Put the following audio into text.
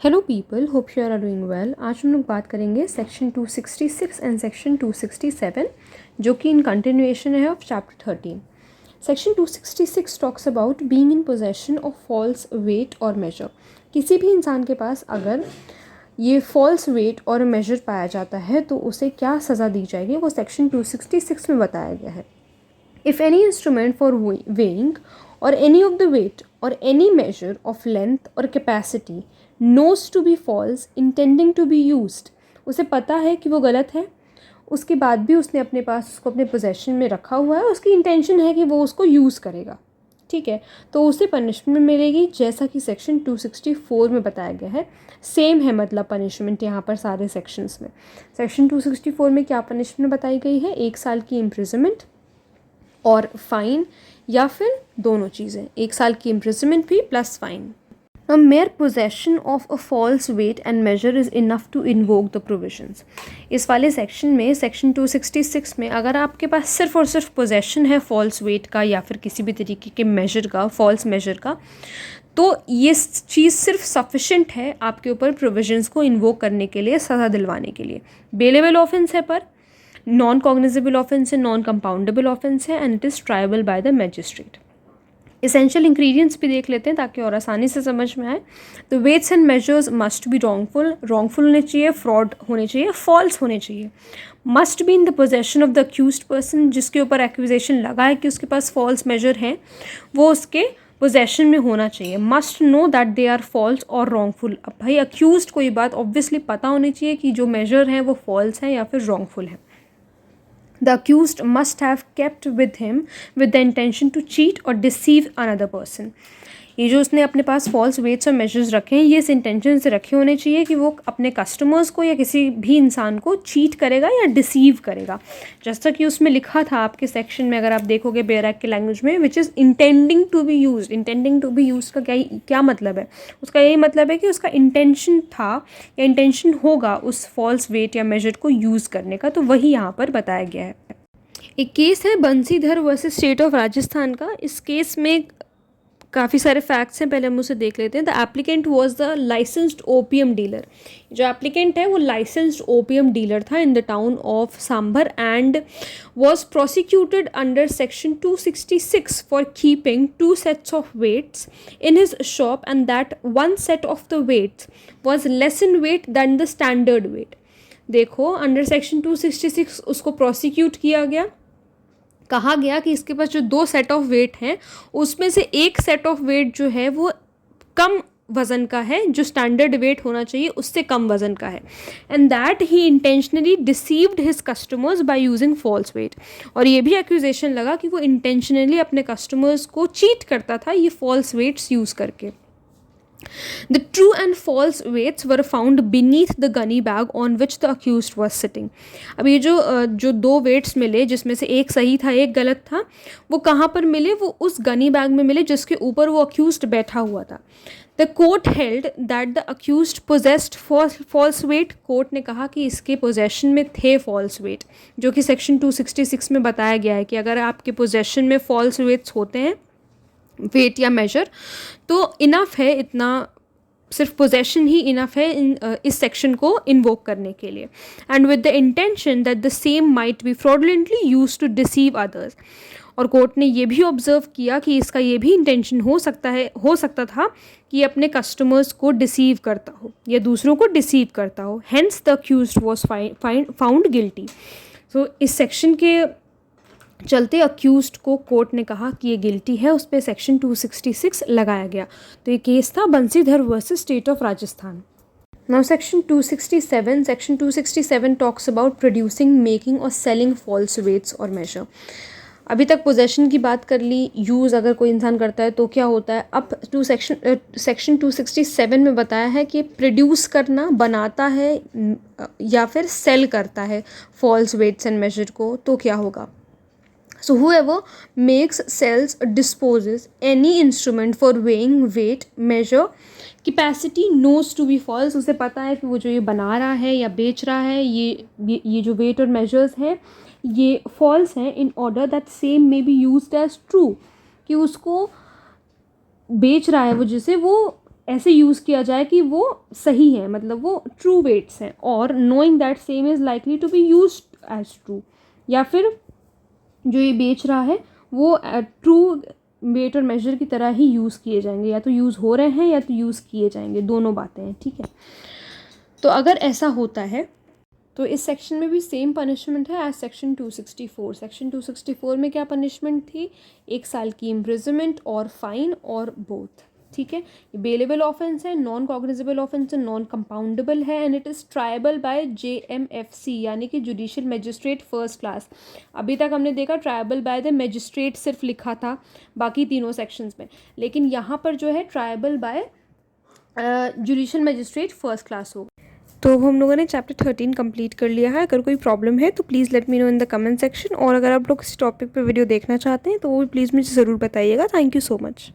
Hello people, hope you are doing well. आज हम लोग बात करेंगे सेक्शन 266 एंड सेक्शन 267 जो कि इन कंटिन्यूएशन है of chapter 13। Section 266 talks about being in possession of false weight और मेजर। किसी भी इंसान के पास अगर ये फॉल्स वेट और मेजर पाया जाता है तो उसे क्या सज़ा दी जाएगी, वो सेक्शन 266 में बताया गया है। If any instrument for weighing or any of the weight or any measure of length or capacity knows to be false intending to be used, उसे पता है कि वो गलत है, उसके बाद भी उसने अपने पास उसको अपने पोजेशन में रखा हुआ है, उसकी इंटेंशन है कि वो उसको यूज़ करेगा, ठीक है, तो उसे पनिशमेंट मिलेगी जैसा कि सेक्शन 264 में बताया गया है। सेम है मतलब पनिशमेंट यहाँ पर सारे सेक्शंस में। सेक्शन 264 में क्या पनिशमेंट बताई गई है? 1 साल की इम्प्रिजनमेंट और फाइन, या फिर दोनों चीज़ें, 1 साल की इम्प्रिजनमेंट भी plus fine. A mere possession of a false weight and measure is enough to invoke the provisions। इस वाले सेक्शन में, सेक्शन 266 में, अगर आपके पास सिर्फ और सिर्फ पोजेशन है फॉल्स वेट का या फिर किसी भी तरीके के मेजर का, फॉल्स मेजर का, तो ये चीज़ सिर्फ सफिशेंट है आपके ऊपर प्रोविजंस को इन्वोक करने के लिए, सज़ा दिलवाने के लिए। बेलेबल ऑफेंस है पर नॉन कॉग्निजेबल ऑफेंस है, नॉन कंपाउंडेबल ऑफेंस है, and it is triable by the magistrate. Essential ingredients भी देख लेते हैं ताकि और आसानी से समझ में आए। तो weights and measures must be wrongful होने चाहिए, फ्रॉड होने चाहिए, फॉल्स होने चाहिए। Must be in the possession of the accused person, जिसके ऊपर एक्यूजेशन लगा है कि उसके पास फॉल्स मेजर हैं, वो उसके पोजेशन में होना चाहिए। Must know that they are false और रॉन्गफुल। अब भाई अक्यूज्ड को ये बात ऑब्वियसली पता होनी चाहिए कि जो मेजर हैं वो फॉल्स हैं या फिर रॉन्गफुल हैं। The accused must have kept with him with the intention to cheat or deceive another person। ये जो उसने अपने पास फॉल्स वेट्स और मेजर्स रखे हैं, ये इस इंटेंशन से रखे होने चाहिए कि वो अपने कस्टमर्स को या किसी भी इंसान को चीट करेगा या डिसीव करेगा। जैसा कि उसमें लिखा था आपके सेक्शन में, अगर आप देखोगे बेयर एक्ट के लैंग्वेज में, which is intending to be use. Intending to be use का क्या मतलब है? उसका यही मतलब है कि उसका इंटेंशन था या इंटेंशन होगा उस फॉल्स वेट या मेजर को यूज़ करने का, तो वही यहाँ पर बताया गया है। एक केस है Bansidhar versus state of Rajasthan का। इस केस में काफ़ी सारे फैक्ट्स हैं, पहले हम उसे देख लेते हैं। The applicant was the licensed OPM dealer. जो एप्लीकेंट है वो लाइसेंस्ड ओपीएम डीलर था in the town of Sambhar and was prosecuted under section 266 for keeping 2 sets of weights in his shop and that one set of the weights was less in weight than the standard weight। देखो, under section 266 उसको prosecute किया गया, कहा गया कि इसके पास जो 2 set of weight हैं उसमें से एक सेट ऑफ वेट जो है वो कम वज़न का है, जो स्टैंडर्ड वेट होना चाहिए उससे कम वज़न का है, and that he intentionally deceived his customers by using false weight. और ये भी एक्यूजेशन लगा कि वो इंटेंशनली अपने कस्टमर्स को चीट करता था ये फॉल्स वेट्स यूज़ करके। The true and false weights were found beneath the gunny bag on which the accused was sitting। अब ये जो 2 weights मिले, जिसमें से एक सही था एक गलत था, वो कहाँ पर मिले? वो उस गनी बैग में मिले जिसके ऊपर वो accused बैठा हुआ था। The court held that the accused possessed false weight। Court ने कहा कि इसके पोजेशन में थे false weight, जो कि सेक्शन 266 में बताया गया है कि अगर आपके पोजेशन में false weights होते हैं, वेट या मेजर, तो इनफ है, इतना सिर्फ पोजेशन ही इनफ है इस सेक्शन को इन्वोक करने के लिए। And with the intention that the same might be fraudulently use to deceive others. और कोर्ट ने ये भी ऑब्जर्व किया कि इसका ये भी इंटेंशन हो सकता था कि अपने कस्टमर्स को डिसीव करता हो या दूसरों को डिसीव करता हो। Hence the accused was found guilty. So इस सेक्शन के चलते अक्यूज्ड को कोर्ट ने कहा कि ये गिल्टी है, उस पर सेक्शन 266 लगाया गया। तो ये केस था Bansidhar versus state of Rajasthan. Now section 267 talks about producing, making और सेलिंग फॉल्स वेट्स और मेजर। अभी तक पोजेशन की बात कर ली, यूज़ अगर कोई इंसान करता है तो क्या होता है। अब सेक्शन 267 में बताया है कि प्रोड्यूस करना, बनाता है या फिर सेल करता है फॉल्स वेट्स एंड मेजर को, तो क्या होगा। So whoever makes, sells, disposes any instrument for weighing, weight, measure, capacity knows to be false। उसे पता है कि वो जो ये बना रहा है या बेच रहा है, ये जो वेट और मेजर्स हैं ये फॉल्स हैं, in order that same may be used as true. कि उसको बेच रहा है वो, जिसे वो ऐसे यूज़ किया जाए कि वो सही है, मतलब वो ट्रू वेट्स हैं, और knowing that same is likely to be use as true, या फिर जो ये बेच रहा है वो ट्रू वेट और मेजर की तरह ही यूज़ किए जाएंगे, या तो यूज़ हो रहे हैं या तो यूज़ किए जाएंगे, दोनों बातें हैं, ठीक है। तो अगर ऐसा होता है तो इस सेक्शन में भी सेम पनिशमेंट है एज सेक्शन 264। सेक्शन 264 में क्या पनिशमेंट थी, 1 साल की इम्प्रिजनमेंट और फाइन और बोथ, ठीक है। ये बेलेबल ऑफेंस है, नॉन कॉग्निजेबल ऑफेंस है, नॉन कंपाउंडेबल है, and it is triable by JMFC यानी कि जुडिशियल मजिस्ट्रेट फर्स्ट क्लास। अभी तक हमने देखा ट्रायबल बाय द मजिस्ट्रेट सिर्फ लिखा था बाकी तीनों सेक्शंस में, लेकिन यहाँ पर जो है triable by judicial magistrate first class हो। तो हम लोगों ने चैप्टर 13 कंप्लीट कर लिया है। अगर कोई प्रॉब्लम है तो please let me know in the comment section, और अगर आप लोग इस टॉपिक पे वीडियो देखना चाहते हैं तो वो भी प्लीज़ मुझे ज़रूर बताइएगा। Thank you so much.